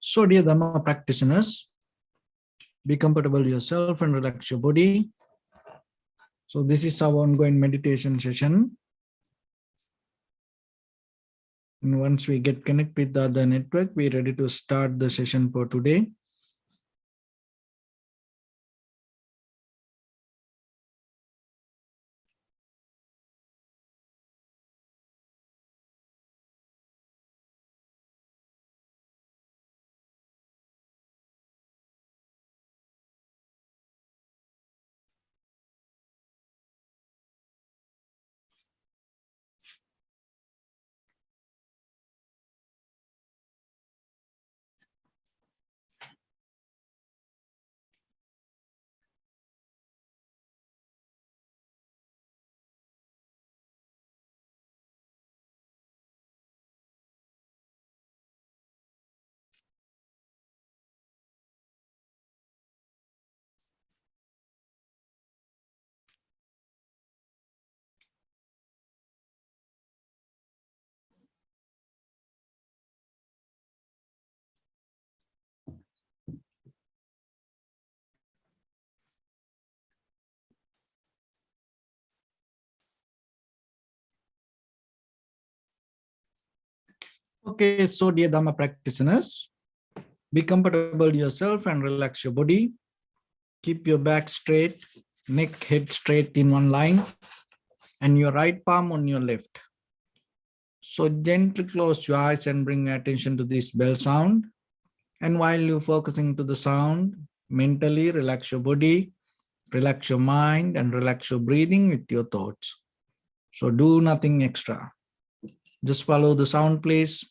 So, dear Dhamma practitioners, be comfortable yourself and relax your body. So, this is our ongoing meditation session. And once we get connected with the other network, we're ready to start the session for today. Okay, so dear Dhamma practitioners, be comfortable yourself and relax your body. Keep your back straight, neck, head straight in one line, and your right palm on your left. So gently close your eyes and bring attention to this bell sound. And while you're focusing to the sound, mentally relax your body, relax your mind, and relax your breathing with your thoughts. So do nothing extra. Just follow the sound, please.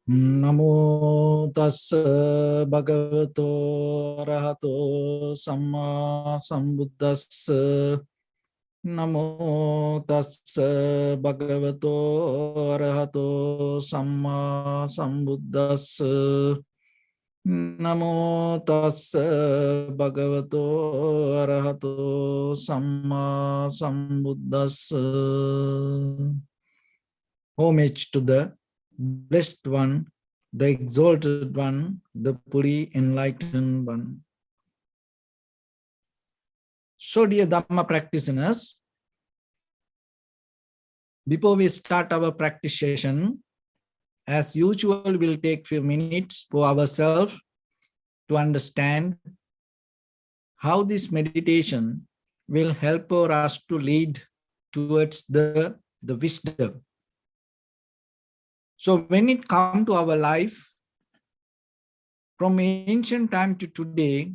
Namo tassa bhagavato arahato samma sambuddhassa. Namo tassa bhagavato arahato samma sambuddhassa. Namo tassa bhagavato arahato samma sambuddhassa. Homage to the Blessed One, the Exalted One, the fully Enlightened One. So, dear Dhamma practitioners, before we start our practice session, as usual, we'll take few minutes for ourselves to understand how this meditation will help us to lead towards the wisdom. So when it comes to our life, from ancient time to today,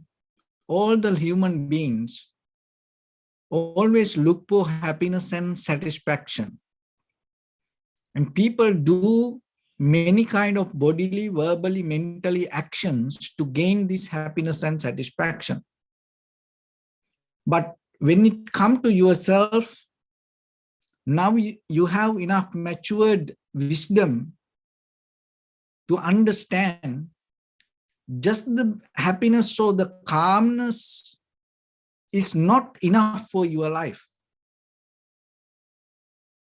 all the human beings always look for happiness and satisfaction. And people do many kind of bodily, verbally, mentally actions to gain this happiness and satisfaction. But when it comes to yourself, now you have enough matured wisdom to understand just the happiness or the calmness is not enough for your life.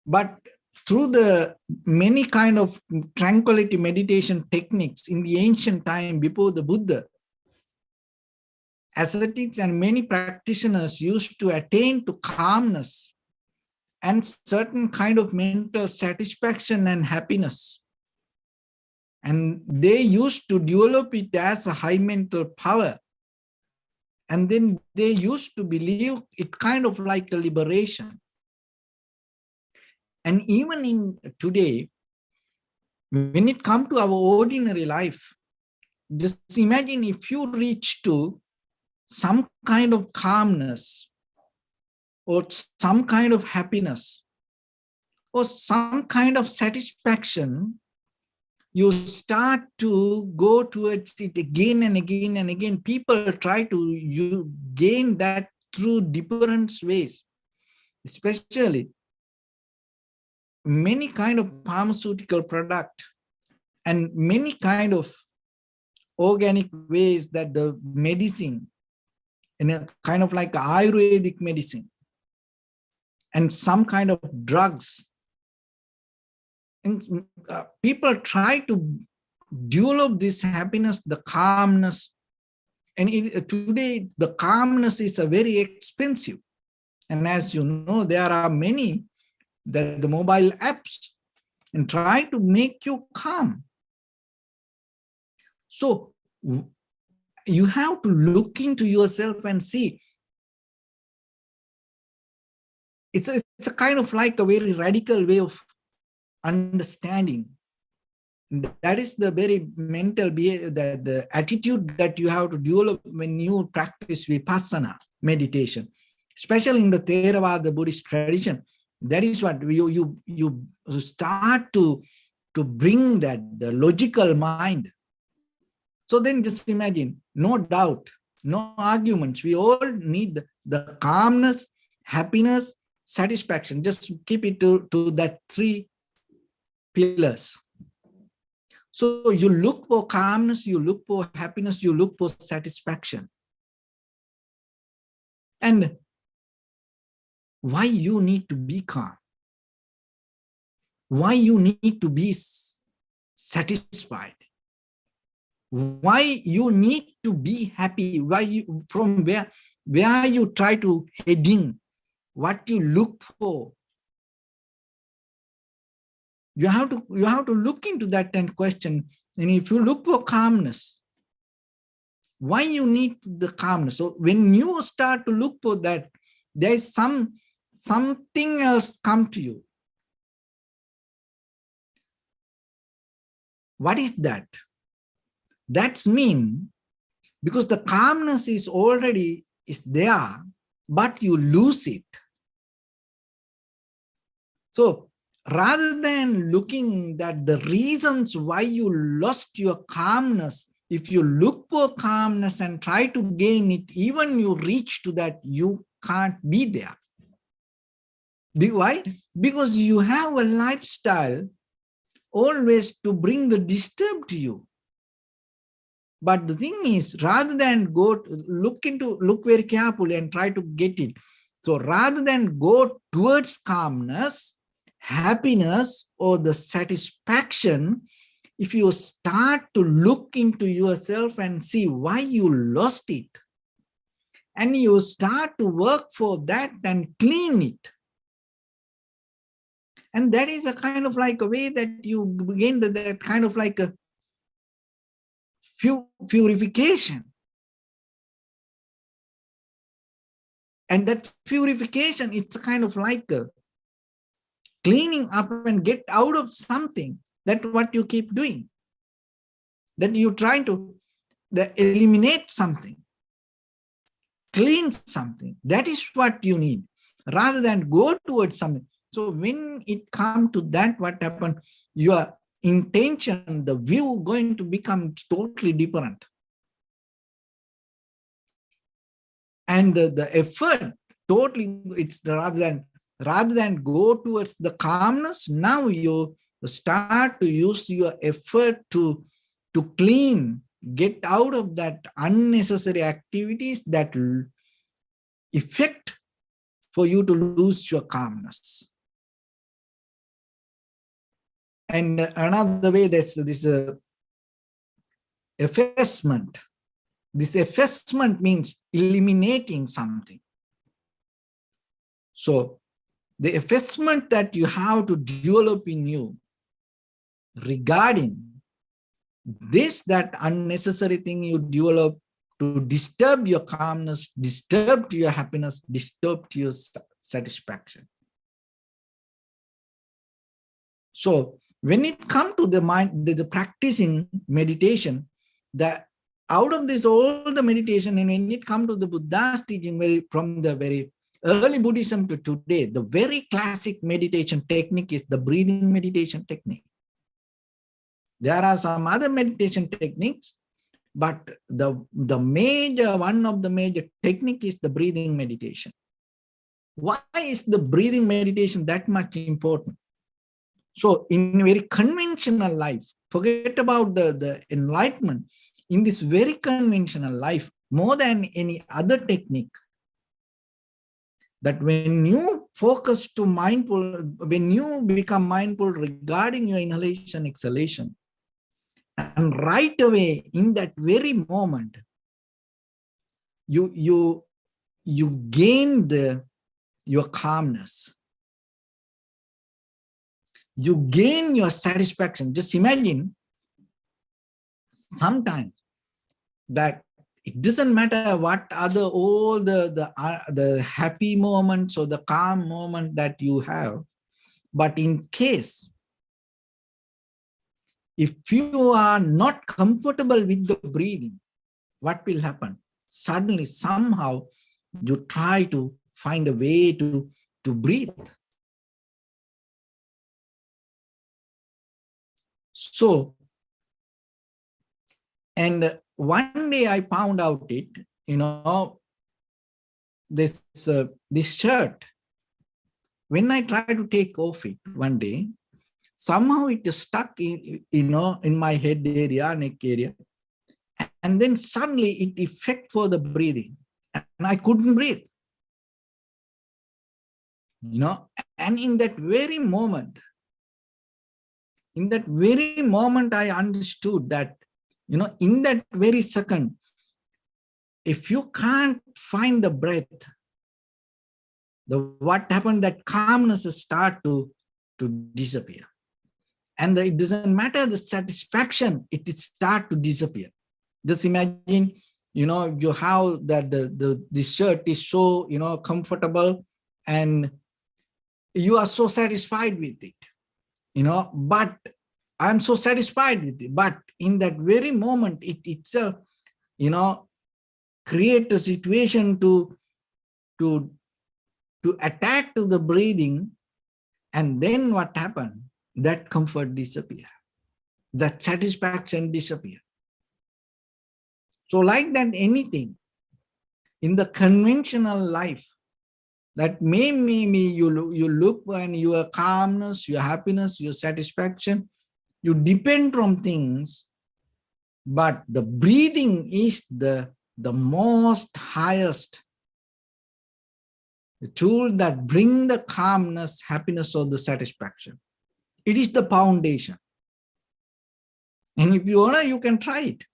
But through the many kind of tranquility meditation techniques in the ancient time before the Buddha, ascetics and many practitioners used to attain to calmness and certain kind of mental satisfaction and happiness. And they used to develop it as a high mental power. And then they used to believe it kind of like a liberation. And even in today, when it comes to our ordinary life, just imagine if you reach to some kind of calmness, or some kind of happiness or some kind of satisfaction, you start to go towards it again and again and again. People try to gain that through different ways, especially many kind of pharmaceutical product and many kind of organic ways that the medicine, in a kind of like Ayurvedic medicine, and some kind of drugs. And people try to develop this happiness, the calmness. And today, the calmness is a very expensive. And as you know, there are many the mobile apps and try to make you calm. So you have to look into yourself and see. It's a kind of like a very radical way of understanding. That is the very mental behavior, the attitude that you have to develop when you practice vipassana meditation, especially in the Theravada Buddhist tradition. That is what you start to bring that the logical mind. So then just imagine, no doubt, no arguments. We all need the calmness, happiness, satisfaction. Just keep it to that three pillars. So you look for calmness, you look for happiness, you look for satisfaction. And why you need to be calm? Why you need to be satisfied? Why you need to be happy? Why you, from where you try to heading, what you look for? You have to look into that and question. And if you look for calmness, why you need the calmness? So when you start to look for that, there is something else come to you. What is that? That's mean because the calmness is already there, but you lose it. So rather than looking at the reasons why you lost your calmness, if you look for calmness and try to gain it, even you reach to that, you can't be there. Why? Because you have a lifestyle always to bring the disturb to you. But the thing is, rather than look very carefully and try to get it. So rather than go towards calmness, happiness, or the satisfaction, if you start to look into yourself and see why you lost it, and you start to work for that and clean it, and that is a kind of like a way that you begin that kind of like a purification. And that purification, it's a kind of like a cleaning up and get out of something. That's what you keep doing. Then you try to eliminate something, clean something. That is what you need, rather than go towards something. So when it comes to that, what happened? Your intention, the view going to become totally different. And the effort totally, it's rather than go towards the calmness, now you start to use your effort to clean, get out of that unnecessary activities that effect for you to lose your calmness. And another way, that's this effacement. This effacement means eliminating something. So the effacement that you have to develop in you regarding that unnecessary thing you develop to disturb your calmness, disturb to your happiness, disturb to your satisfaction. So when it comes to the mind, the practicing meditation, that out of this all the meditation, and when it comes to the Buddha's teaching, from the very early Buddhism to today, the very classic meditation technique is the breathing meditation technique. There are some other meditation techniques, but one of the major technique is the breathing meditation. Why is the breathing meditation that much important? So in very conventional life, forget about the enlightenment. In this very conventional life, more than any other technique, that when you focus to mindful, when you become mindful regarding your inhalation, exhalation, and right away in that very moment, you gain your calmness. You gain your satisfaction. Just imagine sometimes that it doesn't matter what other all the happy moments or the calm moment that you have, but in case if you are not comfortable with the breathing, what will happen? Suddenly, somehow, you try to find a way to breathe. So, and one day I found out it, this shirt, when I tried to take off it one day, somehow it is stuck in my head area, neck area. And then suddenly it affected for the breathing and I couldn't breathe. And in that very moment, I understood that, in that very second, if you can't find the breath, what happened, that calmness start to disappear. And it doesn't matter the satisfaction, it start to disappear. Just imagine, you have that this shirt is so, comfortable and you are so satisfied with it, but I'm so satisfied with it. But in that very moment, it itself, create a situation to attack to the breathing. And then what happened? That comfort disappear. That satisfaction disappear. So like that, anything in the conventional life, that maybe you look and your calmness, your happiness, your satisfaction, you depend on things, but the breathing is the most highest tool that bring the calmness, happiness, or the satisfaction. It is the foundation. And if you want, you can try it.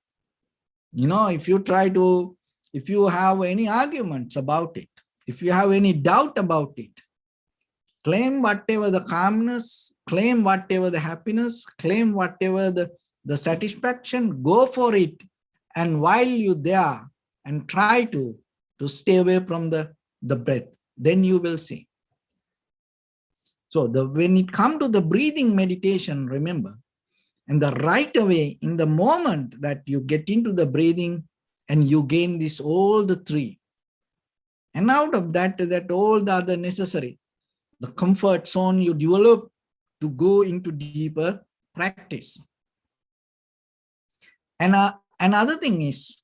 If you have any arguments about it, if you have any doubt about it, claim whatever the calmness, claim whatever the happiness, claim whatever the satisfaction, go for it. And while you're there, and try to stay away from the breath, then you will see. So when it comes to the breathing meditation, remember, and the right away, in the moment that you get into the breathing and you gain this, all the three, and out of that all the other necessary, the comfort zone you develop to go into deeper practice. And another thing is,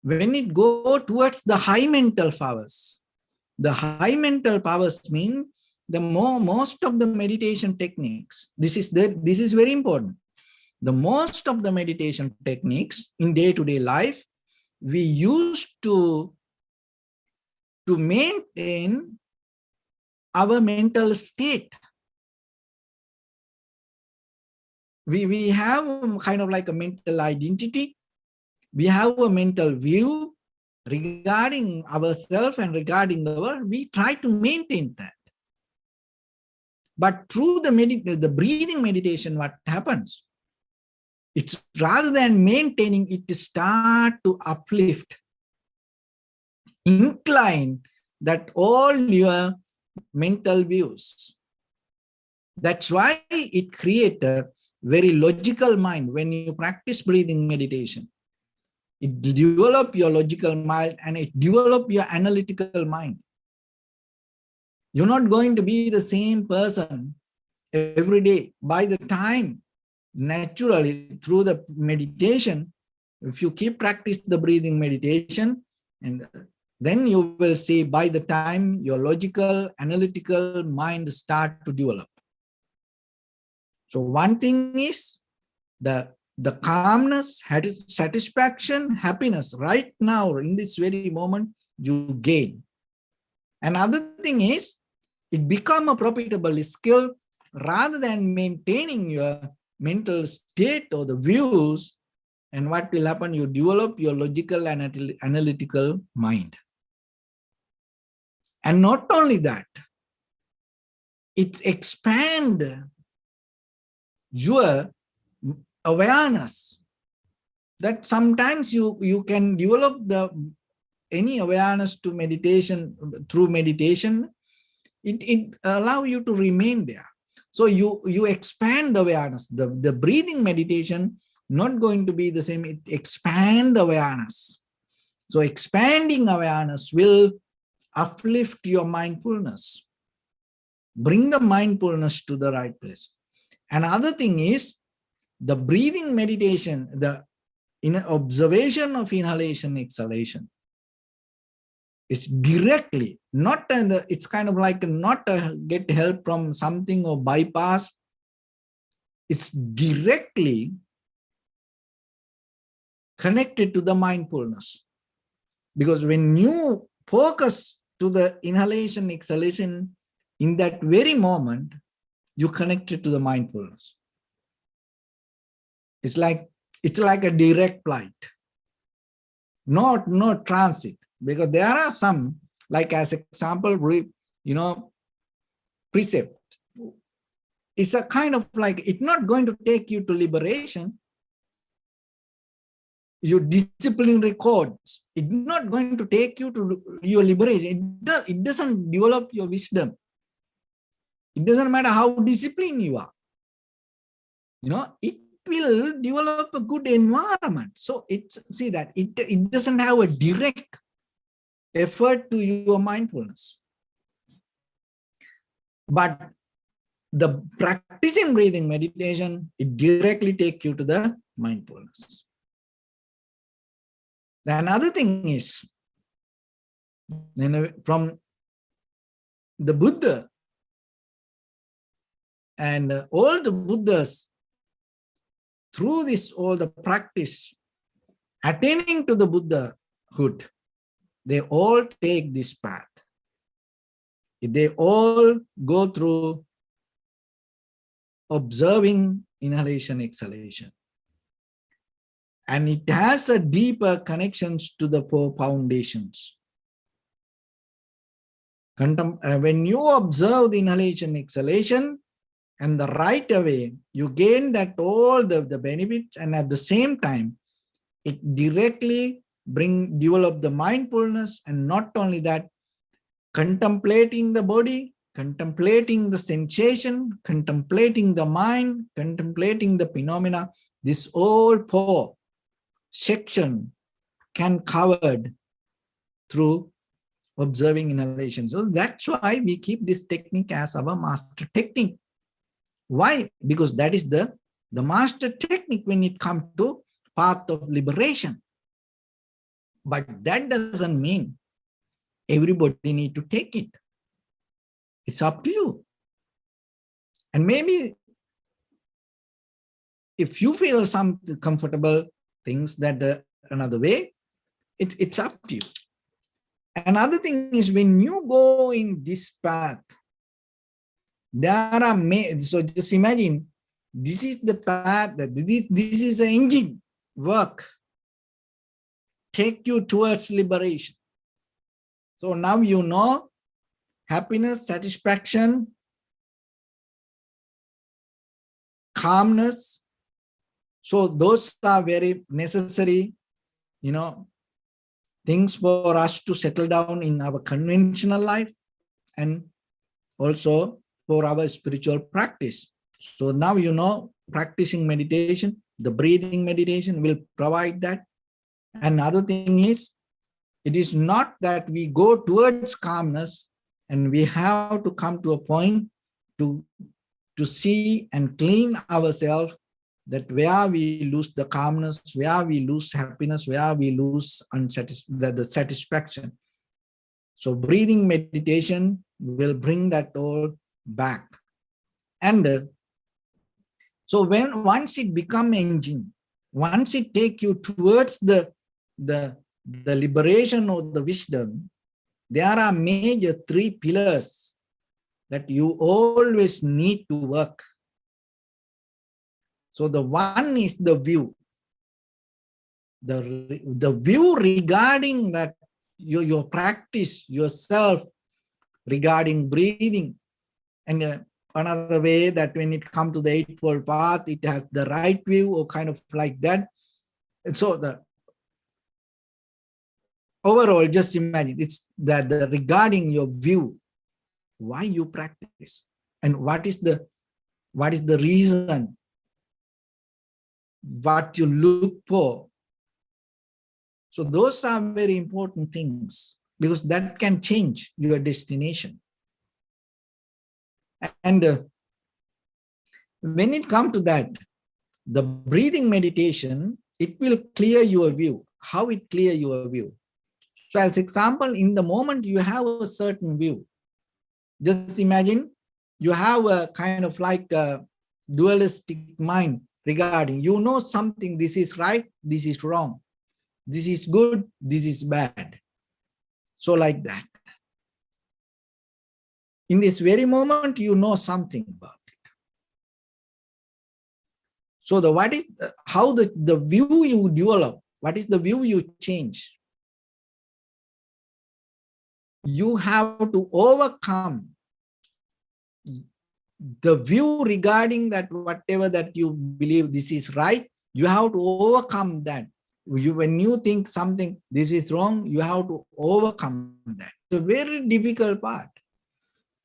when it go towards the high mental powers, the high mental powers mean the most of the meditation techniques. This is very important. The most of the meditation techniques in day-to-day life, we use to maintain our mental state. We have kind of like a mental identity. We have a mental view regarding ourselves and regarding the world. We try to maintain that. But through the breathing meditation, what happens? It's rather than maintaining, it start to uplift, incline that all your mental views. That's why it creates a very logical mind. When you practice breathing meditation, it develops your logical mind and it develops your analytical mind. You're not going to be the same person every day. By the time, naturally, through the meditation, if you keep practice the breathing meditation, and then you will see by the time your logical, analytical mind start to develop. So one thing is the calmness, satisfaction, happiness right now in this very moment you gain. Another thing is it become a profitable skill rather than maintaining your mental state or the views. And what will happen? You develop your logical and analytical mind. And not only that, it expand your awareness. That sometimes you can develop any awareness to meditation through meditation. It allow you to remain there. So you expand the awareness. The breathing meditation not going to be the same. It expand awareness. So expanding awareness will uplift your mindfulness. Bring the mindfulness to the right place. Another thing is the breathing meditation, the observation of inhalation, exhalation. It's directly, not it's kind of like not get help from something or bypass. It's directly connected to the mindfulness. Because when you focus to the inhalation, exhalation, in that very moment, you connect it to the mindfulness. It's like a direct flight, not transit. Because there are some, like as example, precept. It's a kind of like, it's not going to take you to liberation. Your discipline records, it's not going to take you to your liberation. It doesn't develop your wisdom. It doesn't matter how disciplined you are. It will develop a good environment. So see that it doesn't have a direct effort to your mindfulness. But the practicing breathing meditation, it directly takes you to the mindfulness. Another thing is, from the Buddha and all the Buddhas, through this, all the practice, attaining to the Buddhahood, they all take this path. They all go through observing inhalation, exhalation. And it has a deeper connections to the four foundations. When you observe the inhalation, exhalation, and the right away, you gain that all the benefits, and at the same time, it directly develop the mindfulness, and not only that, contemplating the body, contemplating the sensation, contemplating the mind, contemplating the phenomena. This all four section can covered through observing inhalation. So that's why we keep this technique as our master technique. Why? Because that is the master technique when it comes to path of liberation. But that doesn't mean everybody need to take it. It's up to you. And maybe if you feel some comfortable things that another way, it's up to you. Another thing is, when you go in this path, there are so just imagine this is the path, that this is an engine work, take you towards liberation. So now you know happiness, satisfaction, calmness. So those are very necessary, things for us to settle down in our conventional life and also for our spiritual practice. So now practicing meditation, the breathing meditation will provide that. Another thing is, it is not that we go towards calmness And we have to come to a point to see and clean ourselves, that where we lose the calmness, where we lose happiness, where we lose the satisfaction. So breathing meditation will bring that all back. And so once it become engine, once it take you towards the liberation or the wisdom, there are major 3 pillars that you always need to work. So the one is the view. The view regarding that your practice, yourself, regarding breathing. And another way that when it comes to the Eightfold Path, it has the right view or kind of like that. And so the overall, just imagine, it's that regarding your view, why you practice, and what is the reason, what you look for. So those are very important things, because that can change your destination. And when it comes to that, the breathing meditation, it will clear your view. How it clear your view? So as example, in the moment you have a certain view, just imagine you have a kind of like a dualistic mind regarding, you know something, this is right, this is wrong, this is good, this is bad. So like that. In this very moment, you know something about it. So how the view you develop, what is the view you change? You have to overcome the view regarding that whatever that you believe this is right, you have to overcome that. When you think something, this is wrong, you have to overcome that. It's a very difficult part.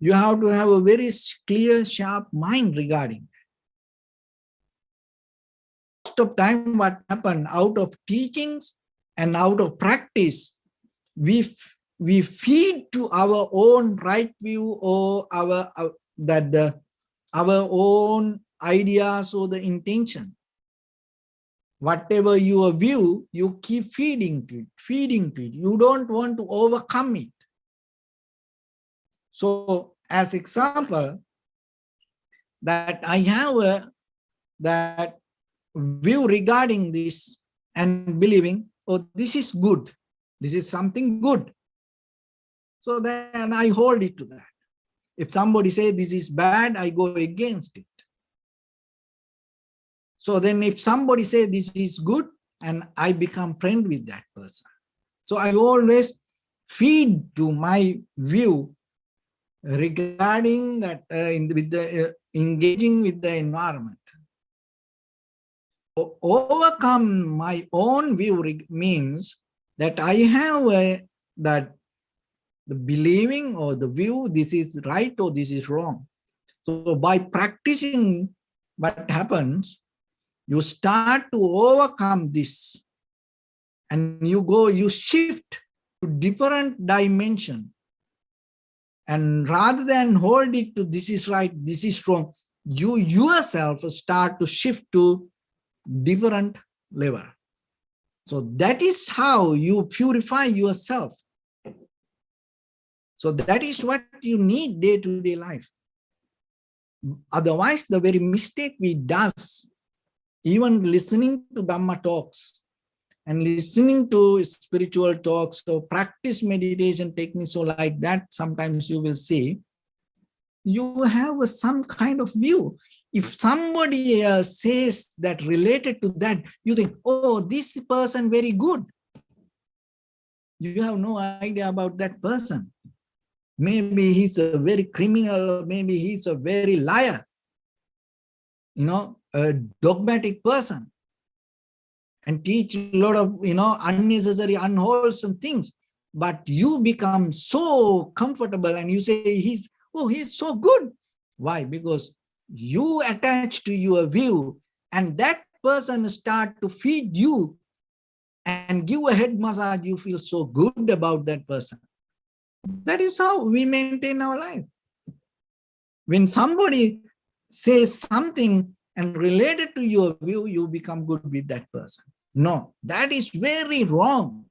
You have to have a very clear, sharp mind regarding that. Most of time, what happened out of teachings and out of practice, we feed to our own right view or our own ideas or the intention. Whatever your view, you keep feeding to it. You don't want to overcome it. So as example, that I have that view regarding this and believing, oh, this is good. This is something good. So then I hold it to that. If somebody says this is bad, I go against it. So then if somebody says this is good, and I become friend with that person. So I always feed to my view regarding that engaging with the environment. Overcome my own view means that I have that the believing or the view, this is right or this is wrong. So by practicing, what happens, you start to overcome this, and you shift to different dimension. And rather than hold it to this is right, this is wrong, you yourself start to shift to different level. So that is how you purify yourself. So that is what you need day-to-day life. Otherwise, the very mistake we do, even listening to Dhamma talks and listening to spiritual talks or practice meditation techniques or like that, sometimes you will see, you have some kind of view. If somebody says that related to that, you think, oh, this person very good. You have no idea about that person. Maybe he's a very criminal, maybe he's a very liar, a dogmatic person, and teach a lot of, unnecessary, unwholesome things. But you become so comfortable and you say, he's so good. Why? Because you attach to your view, and that person start to feed you and give a head massage. You feel so good about that person. That is how we maintain our life. When somebody says something and related to your view, you become good with that person. No, that is very wrong.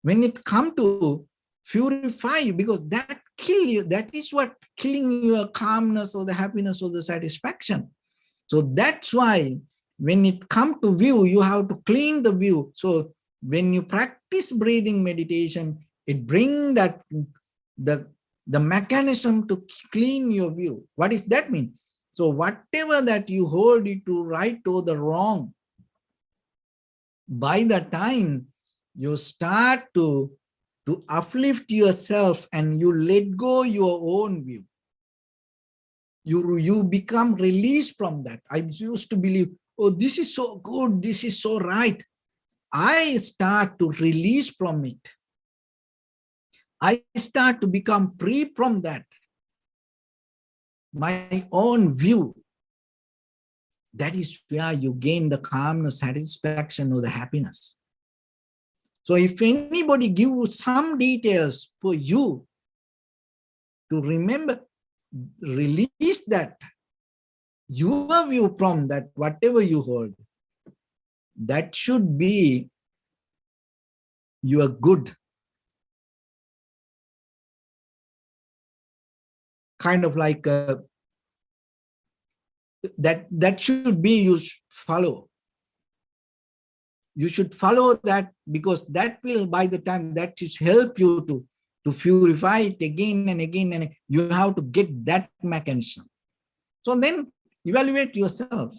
When it comes to purify you, because that kill you, that is what killing your calmness or the happiness or the satisfaction. So that's why when it comes to view, you have to clean the view. So when you practice breathing meditation, it brings that the mechanism to clean your view. What does that mean? So whatever that you hold it to right or the wrong, by the time you start to uplift yourself and you let go your own view, you become released from that. I used to believe, oh, this is so good, this is so right. I start to release from it. I start to become free from that. My own view. That is where you gain the calmness, satisfaction, or the happiness. So if anybody gives some details for you to remember, release that, your view from that, whatever you hold, that should be your good. Kind of like that should be you follow. You should follow that, because that will, by the time that is help you to purify it again and again, and you have to get that mechanism. So then evaluate yourself.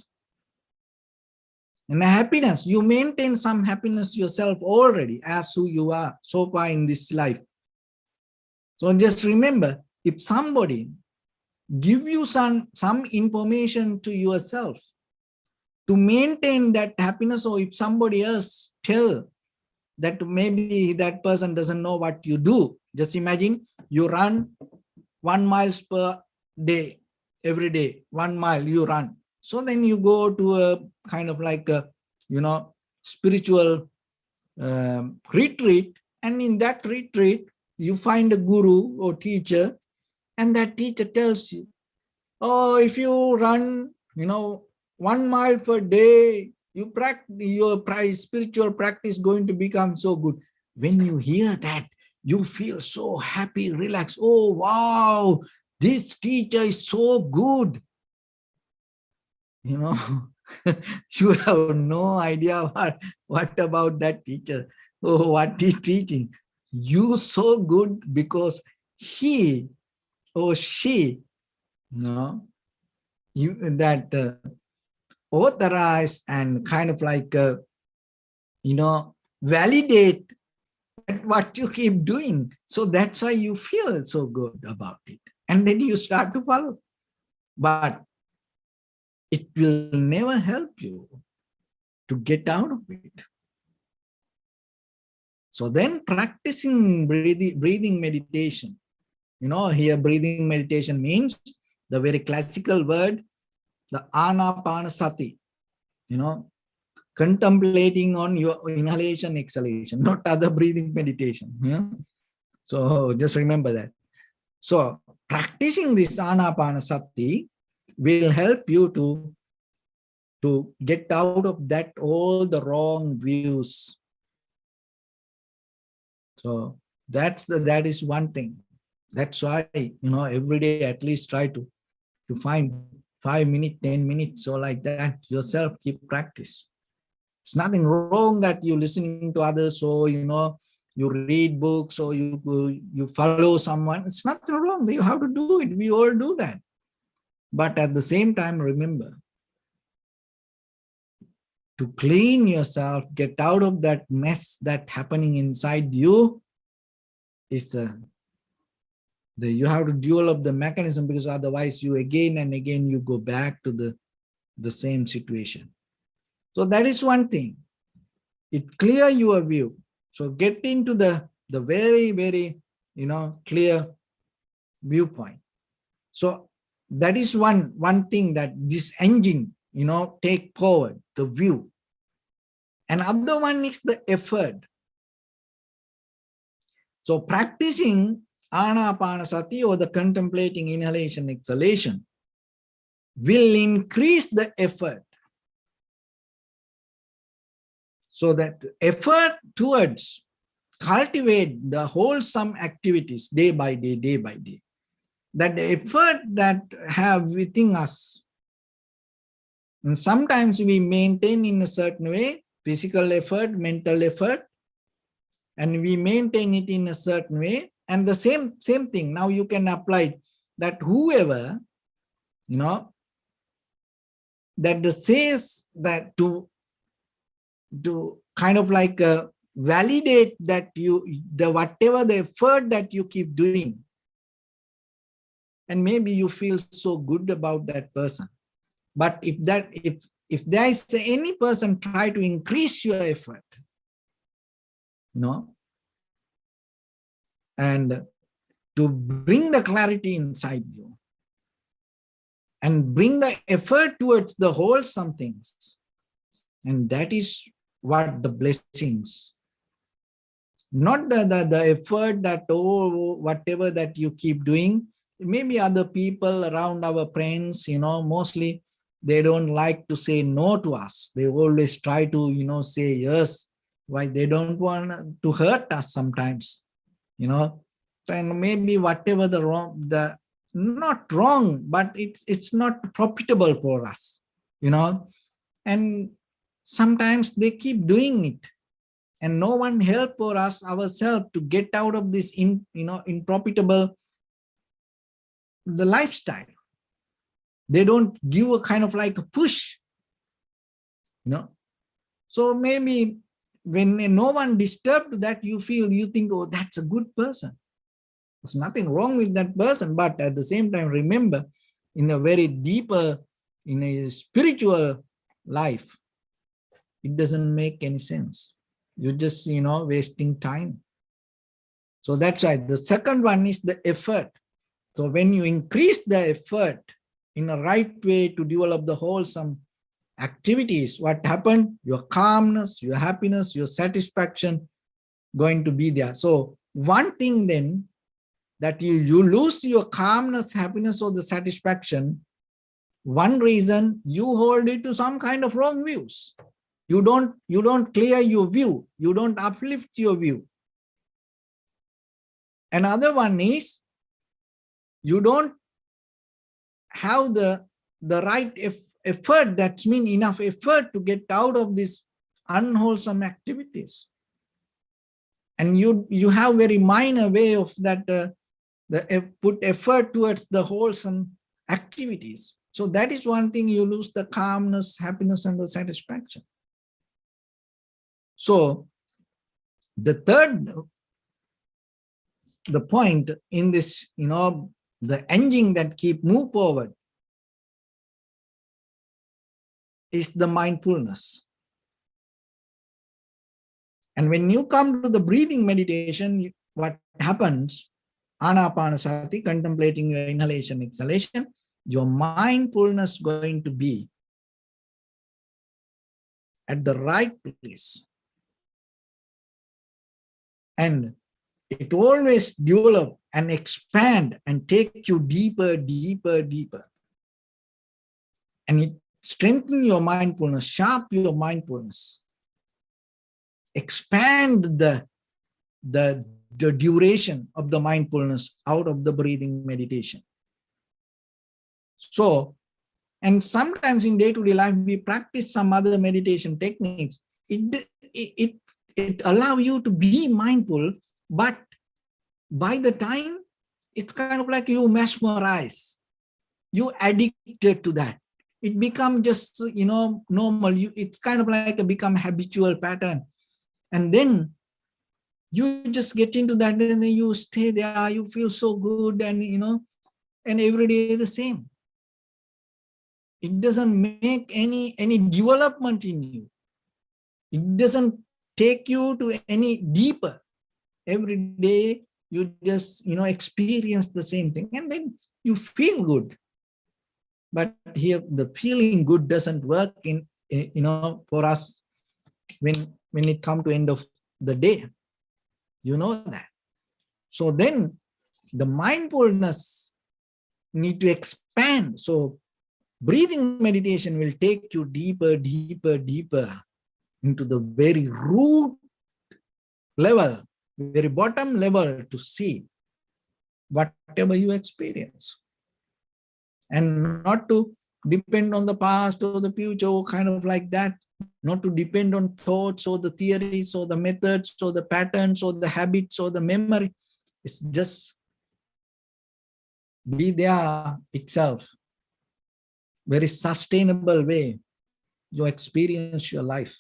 And the happiness, you maintain some happiness yourself already as who you are so far in this life. So just remember, if somebody give you some information to yourself to maintain that happiness, or if somebody else tell that maybe that person doesn't know what you do, just imagine you run 1 mile per day, every day, 1 mile you run. So then you go to a kind of like a, spiritual retreat, and in that retreat, you find a guru or teacher, and that teacher tells you, oh, if you run, 1 mile per day, you practice your spiritual practice going to become so good. When you hear that, you feel so happy, relaxed. Oh, wow, this teacher is so good. You have no idea what about that teacher. Oh, what he's teaching. You so good because he or she, that authorize and kind of like, validate what you keep doing. So that's why you feel so good about it. And then you start to follow. But it will never help you to get out of it. So then practicing breathing meditation, here breathing meditation means the very classical word, the anapanasati, contemplating on your inhalation, exhalation, not other breathing meditation. So just remember that. So practicing this anapanasati will help you to get out of that all the wrong views. So that is one thing. That's why, every day at least try to find 5 minutes, 10 minutes or like that yourself, keep practice. It's nothing wrong that you're listening to others, or you read books, or you follow someone. It's nothing wrong. You have to do it. We all do that. But at the same time, remember to clean yourself, get out of that mess that's happening inside you. Is you have to develop the mechanism, because otherwise you again and again you go back to the same situation. So that is one thing. It clear your view. So get into the very, very, clear viewpoint. So that is one thing that this engine, take forward, the view. Another one is the effort. So practicing anapanasati or the contemplating inhalation exhalation will increase the effort. So that effort towards cultivate the wholesome activities day by day, day by day. That the effort that have within us, and sometimes we maintain in a certain way, physical effort, mental effort, and we maintain it in a certain way. And the same thing, now you can apply that whoever, that says that to kind of like validate that whatever the effort that you keep doing, and maybe you feel so good about that person. But if there is any person try to increase your effort, and to bring the clarity inside you and bring the effort towards the wholesome things, and that is what the blessings, not the effort that, whatever that you keep doing. Maybe other people around our friends, mostly they don't like to say no to us. They always try to, say yes. Why? They don't want to hurt us sometimes, and maybe whatever not wrong, but it's not profitable for us, and sometimes they keep doing it, and no one help for us ourselves to get out of this unprofitable the lifestyle. They don't give a kind of like a push, so maybe when no one disturbed that, you think, oh, that's a good person. There's nothing wrong with that person, but at the same time, remember, in a very deeper, in a spiritual life, it doesn't make any sense. You're just, wasting time. So that's why the second one is the effort. So when you increase the effort in a right way to develop the wholesome activities, what happened? Your calmness, your happiness, your satisfaction going to be there. So one thing then, that you lose your calmness, happiness, or the satisfaction, one reason, you hold it to some kind of wrong views. You don't clear your view. You don't uplift your view. Another one is, you don't have the right effort, that's mean enough effort to get out of these unwholesome activities. And you have very minor way of that, put effort towards the wholesome activities. So that is one thing, you lose the calmness, happiness, and the satisfaction. So the third, the point in this, the engine that keep move forward is the mindfulness. And when you come to the breathing meditation, what happens? Anapanasati, contemplating your inhalation, exhalation, your mindfulness going to be at the right place. And it always develop and expand and take you deeper, deeper, deeper. And it strengthen your mindfulness, sharp your mindfulness, expand the duration of the mindfulness out of the breathing meditation. So, and sometimes in day-to-day life, we practice some other meditation techniques. It allows you to be mindful, but by the time, it's kind of like you mesmerize, you addicted to that. It becomes just, normal. It's kind of like a become habitual pattern. And then you just get into that, and then you stay there, you feel so good, and, and every day the same. It doesn't make any development in you. It doesn't take you to any deeper. Every day you just, experience the same thing, and then you feel good. But here the feeling good doesn't work in, for us when it comes to end of the day. You know that. So then the mindfulness need to expand. So breathing meditation will take you deeper, deeper, deeper into the very root level, very bottom level, to see whatever you experience. And not to depend on the past or the future, or kind of like that. Not to depend on thoughts or the theories or the methods or the patterns or the habits or the memory. It's just be there itself. Very sustainable way you experience your life.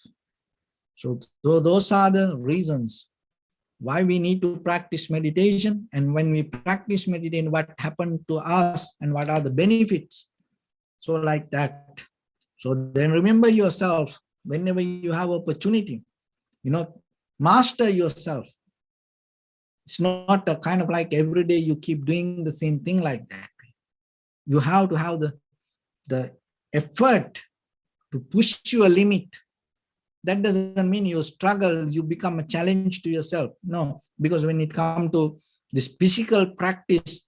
So those are the reasons why we need to practice meditation. And when we practice meditation, what happened to us and what are the benefits. So like that. So then remember yourself whenever you have opportunity, master yourself. It's not a kind of like every day you keep doing the same thing like that. You have to have the effort to push your limit. That doesn't mean you struggle, you become a challenge to yourself. No, because when it comes to this physical practice,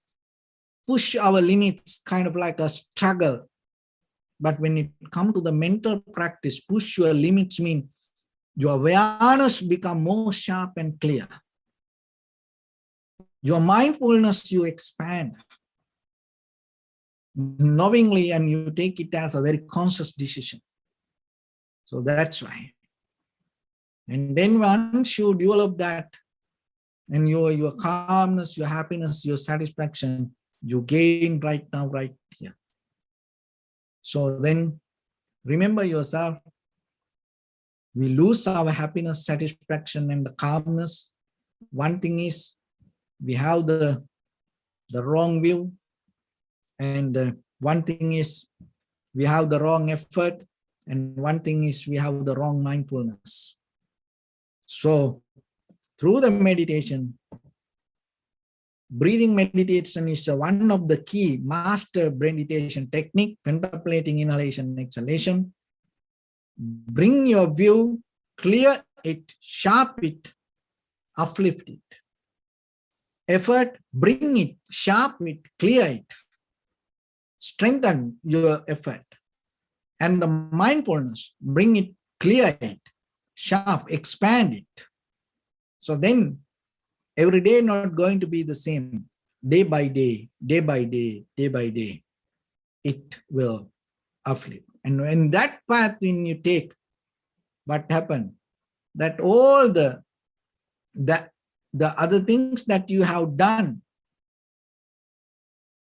push our limits kind of like a struggle. But when it comes to the mental practice, push your limits mean your awareness become more sharp and clear. Your mindfulness, you expand knowingly, and you take it as a very conscious decision. So that's why. And then once you develop that, and your calmness, your happiness, your satisfaction, you gain right now, right here. So then remember yourself, we lose our happiness, satisfaction, and the calmness. One thing is we have the wrong view, and one thing is we have the wrong effort, and one thing is we have the wrong mindfulness. So through the meditation, breathing meditation is one of the key master meditation technique, contemplating inhalation and exhalation. Bring your view, clear it, sharp it, uplift it. Effort, bring it, sharp it, clear it. Strengthen your effort. And the mindfulness, bring it, clear it, sharp, expand it. So then every day not going to be the same. Day by day, day by day, day by day, it will uplift. And when that path when you take, what happened? That all the other things that you have done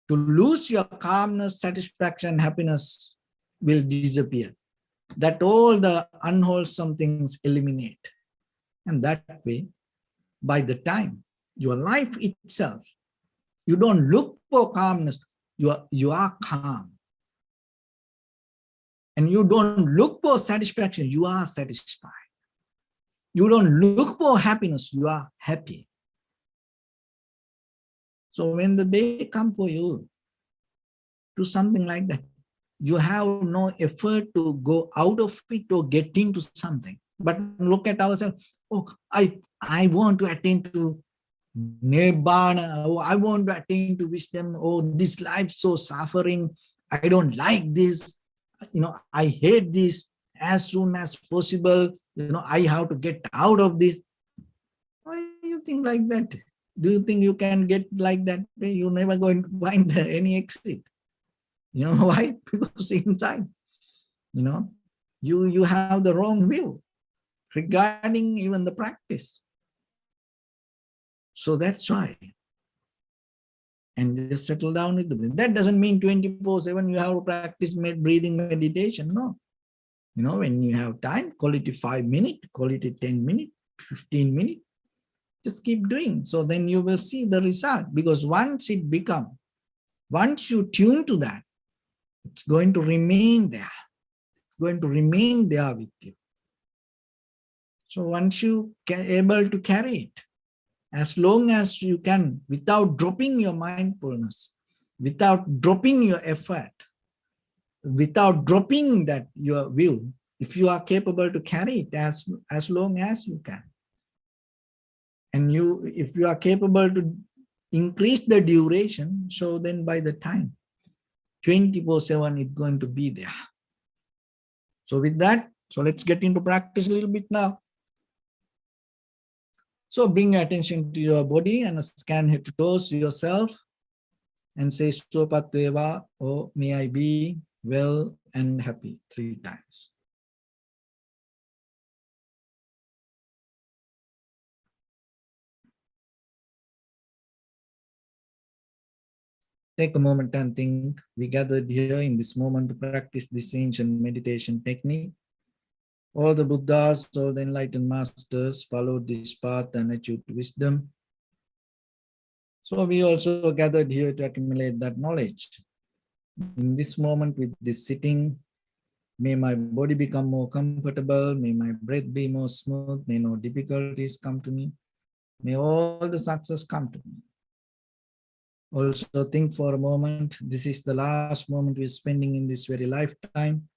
to lose your calmness, satisfaction, happiness will disappear. That all the unwholesome things eliminate. And that way, by the time your life itself, you don't look for calmness, you are calm. And you don't look for satisfaction, you are satisfied. You don't look for happiness, you are happy. So when the day comes for you to something like that, you have no effort to go out of it or get into something. But look at ourselves. Oh, I want to attain to Nibbana. Oh, I want to attain to wisdom. Oh, this life so suffering. I don't like this. I hate this. As soon as possible, I have to get out of this. Why do you think like that? Do you think you can get like that? You're never going to find any exit. You know why? Because inside, you have the wrong view regarding even the practice. So that's why. And just settle down with the breathing. That doesn't mean 24/7 you have to practice breathing meditation. No. When you have time, call it 5 minutes, call it 10 minutes, 15 minutes. Just keep doing. So then you will see the result. Because once you tune to that, it's going to remain there. It's going to remain there with you. So once you are able to carry it, as long as you can, without dropping your mindfulness, without dropping your effort, without dropping that your view, if you are capable to carry it as long as you can, and if you are capable to increase the duration. So then by the time 24/7, it's going to be there. So with that, so let's get into practice a little bit now. So bring your attention to your body and scan head to toes yourself and say Sopatveva, or may I be well and happy 3 times. Take a moment and think. We gathered here in this moment to practice this ancient meditation technique. All the Buddhas, all the enlightened masters followed this path and achieved wisdom. So we also gathered here to accumulate that knowledge. In this moment with this sitting, may my body become more comfortable, may my breath be more smooth, may no difficulties come to me, may all the success come to me. Also think for a moment, this is the last moment we're spending in this very lifetime,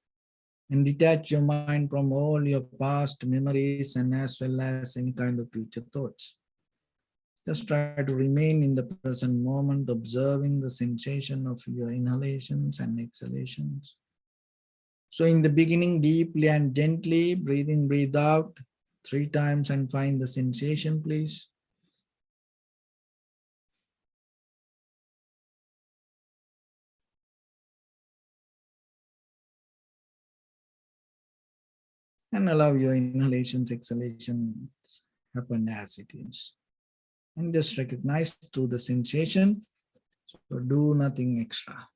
and detach your mind from all your past memories and as well as any kind of future thoughts. Just try to remain in the present moment, observing the sensation of your inhalations and exhalations. So in the beginning, deeply and gently, breathe in, breathe out 3 times and find the sensation, please. And allow your inhalations, exhalations happen as it is. And just recognize through the sensation. So do nothing extra.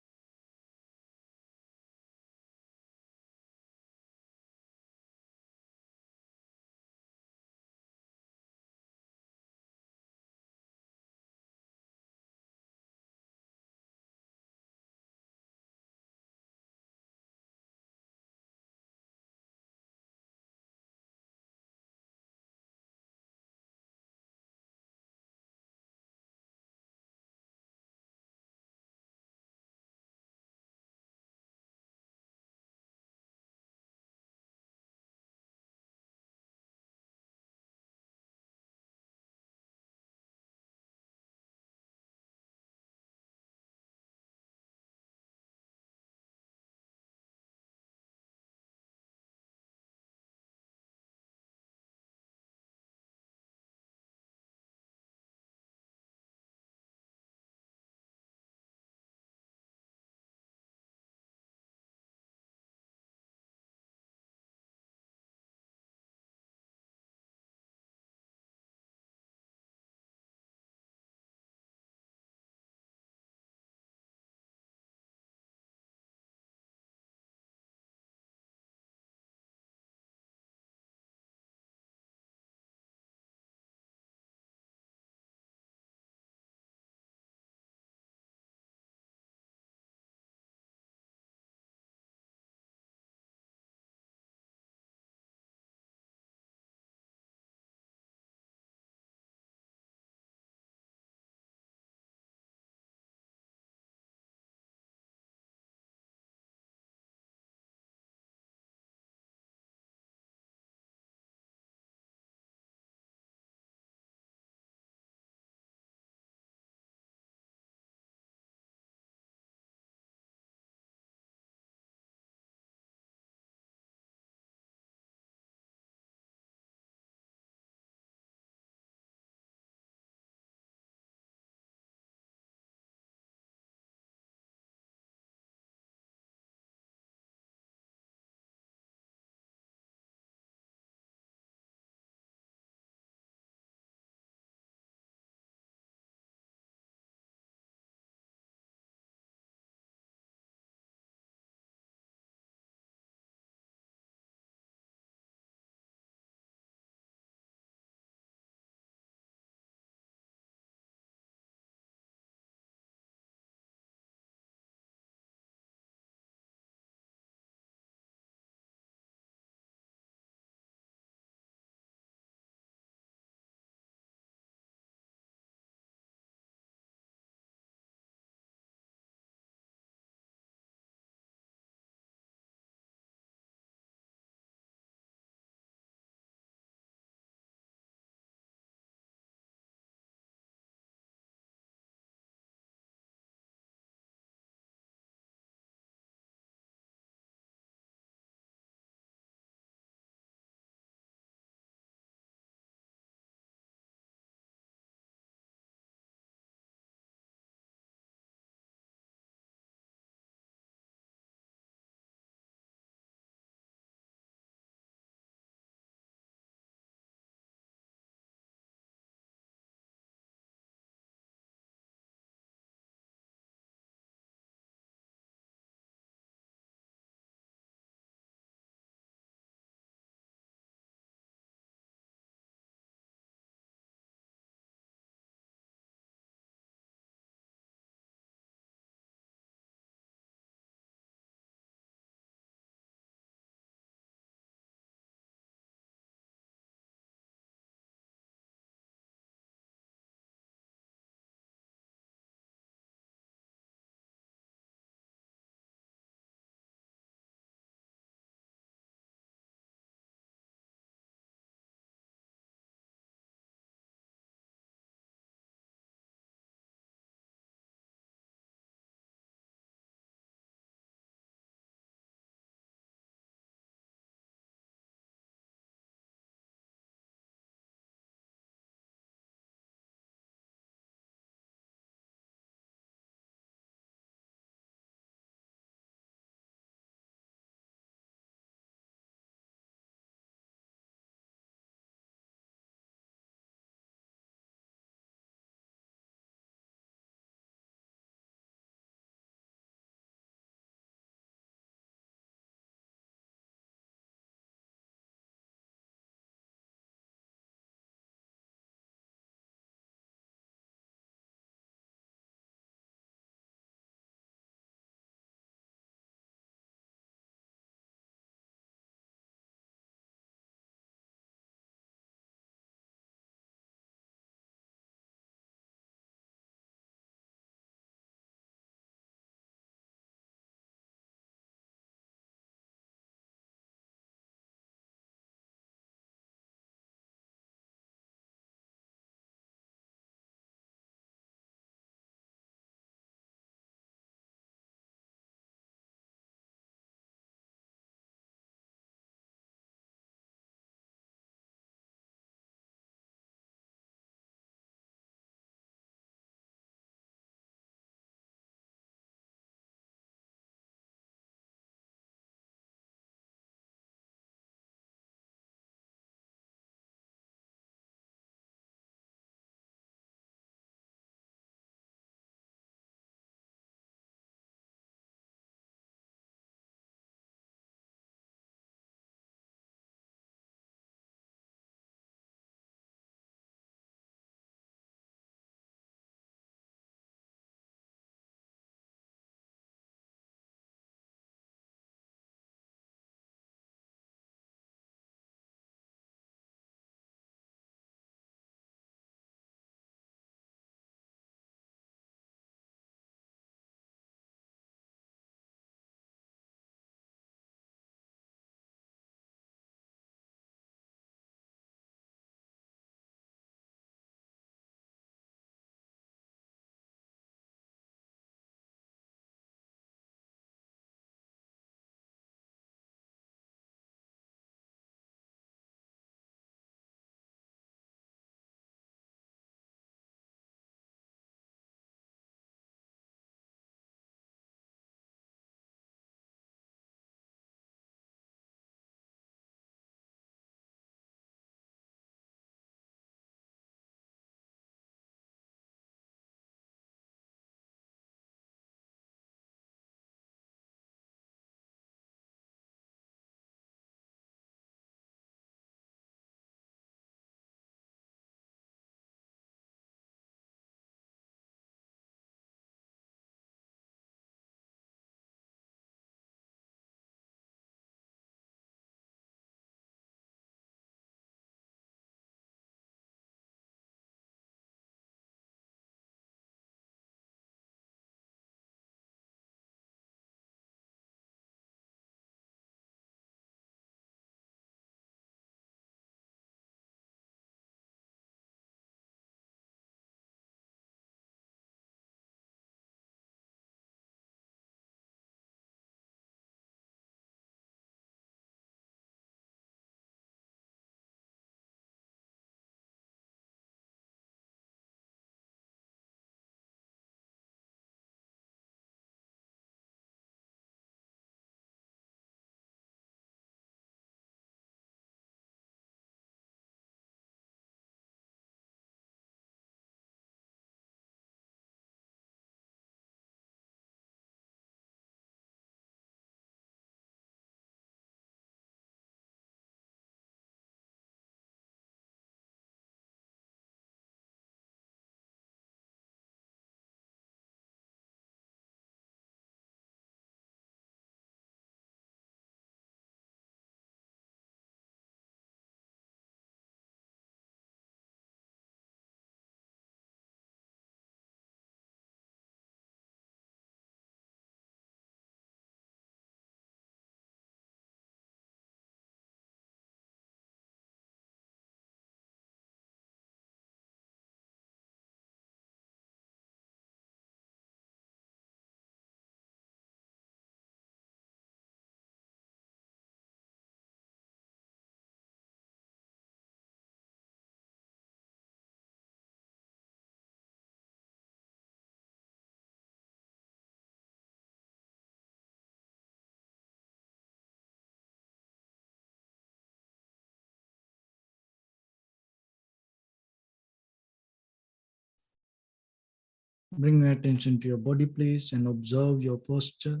Bring your attention to your body, please, and observe your posture.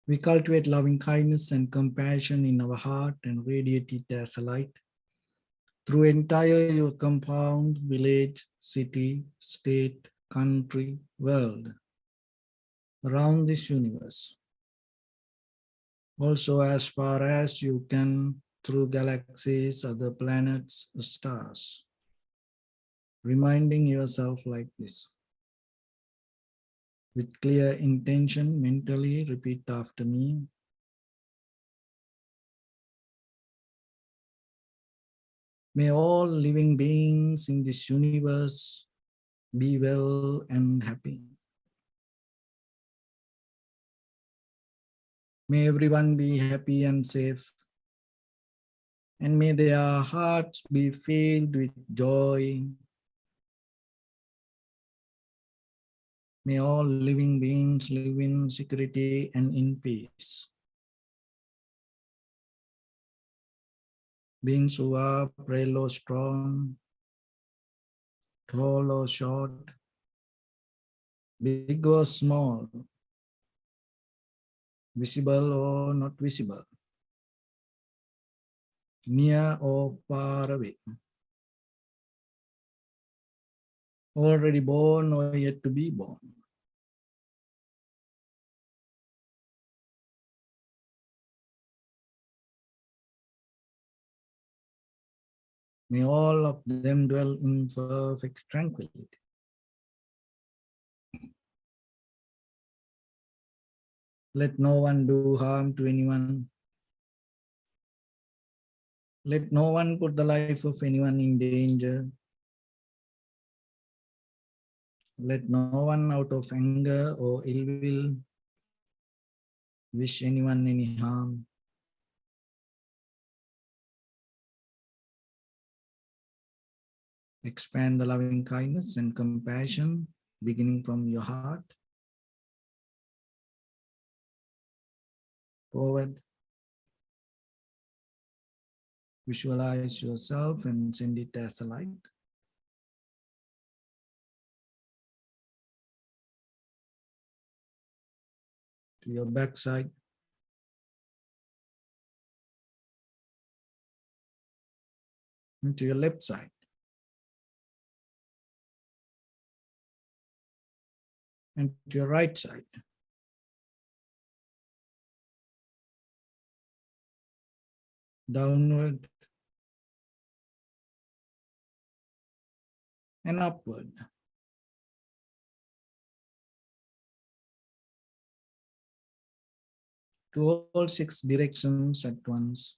We cultivate loving kindness and compassion in our heart and radiate it as a light through entire your compound, village, city, state, country, world, around this universe. Also, as far as you can, through galaxies, other planets, stars. Reminding yourself like this. With clear intention, mentally repeat after me. May all living beings in this universe be well and happy. May everyone be happy and safe. And may their hearts be filled with joy. May all living beings live in security and in peace. Beings who are frail or strong, tall or short, big or small, visible or not visible, near or far away, already born or yet to be born. May all of them dwell in perfect tranquility. Let no one do harm to anyone. Let no one put the life of anyone in danger. Let no one out of anger or ill will wish anyone any harm. Expand the loving kindness and compassion beginning from your heart. Forward. Visualize yourself and send it as a light. To your backside. And to your left side. And to your right side. Downward and upward. To all 6 directions at once.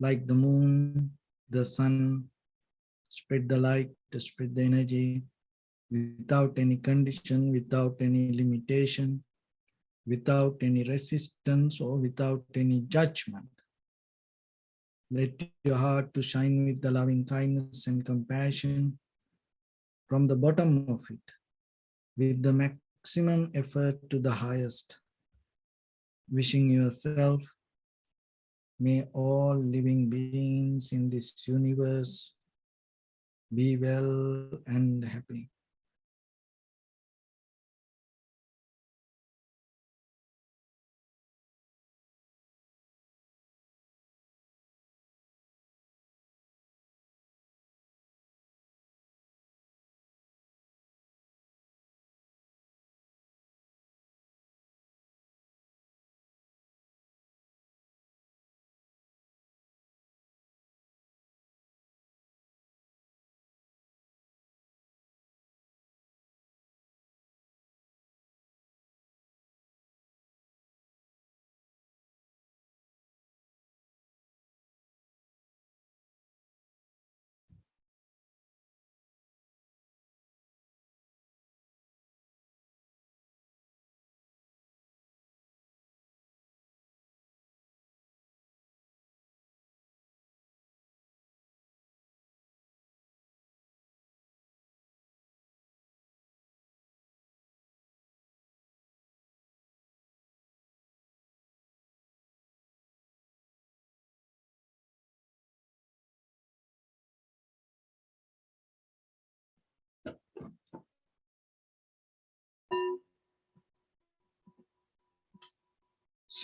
Like the moon, the sun, spread the light, spread the energy without any condition, without any limitation, without any resistance or without any judgment. Let your heart to shine with the loving kindness and compassion from the bottom of it, with the maximum effort to the highest. Wishing yourself, may all living beings in this universe be well and happy.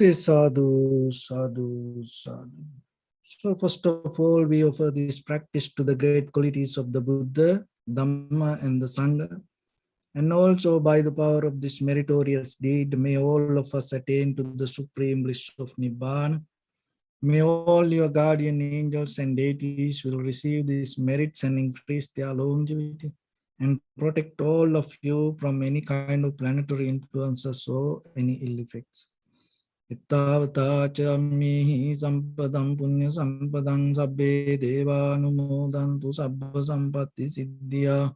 Say sadhu, sadhu, sadhu. So first of all, we offer this practice to the great qualities of the Buddha, Dhamma, and the Sangha. And also by the power of this meritorious deed, may all of us attain to the supreme bliss of Nibbana. May all your guardian angels and deities will receive these merits and increase their longevity and protect all of you from any kind of planetary influences or any ill effects. Ittavata cha ammihi sampadam punya sampadam sabbe devanumodantu sabba sampatti siddhya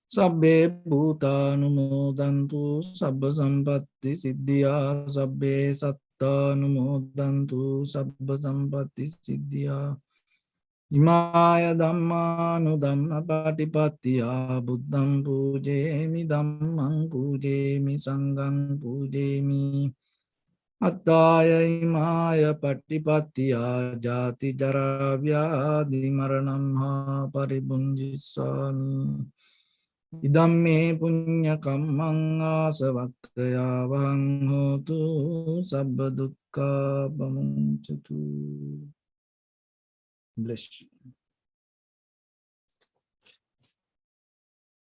sabbe bhutanumodantu sabba sampatti siddhya sabbe sattanumodantu sabba sampatti siddhya Imaya dhammanu dhamma patipattiya buddham pujemi dhammam pujemi sangham pujemi Attaya imaya patipattiya jati jara vyadhi maranam ha paribunjisami Idamme punya kammang asavakkaya vang hotu sabba dukkha pamuncatu. Bless you.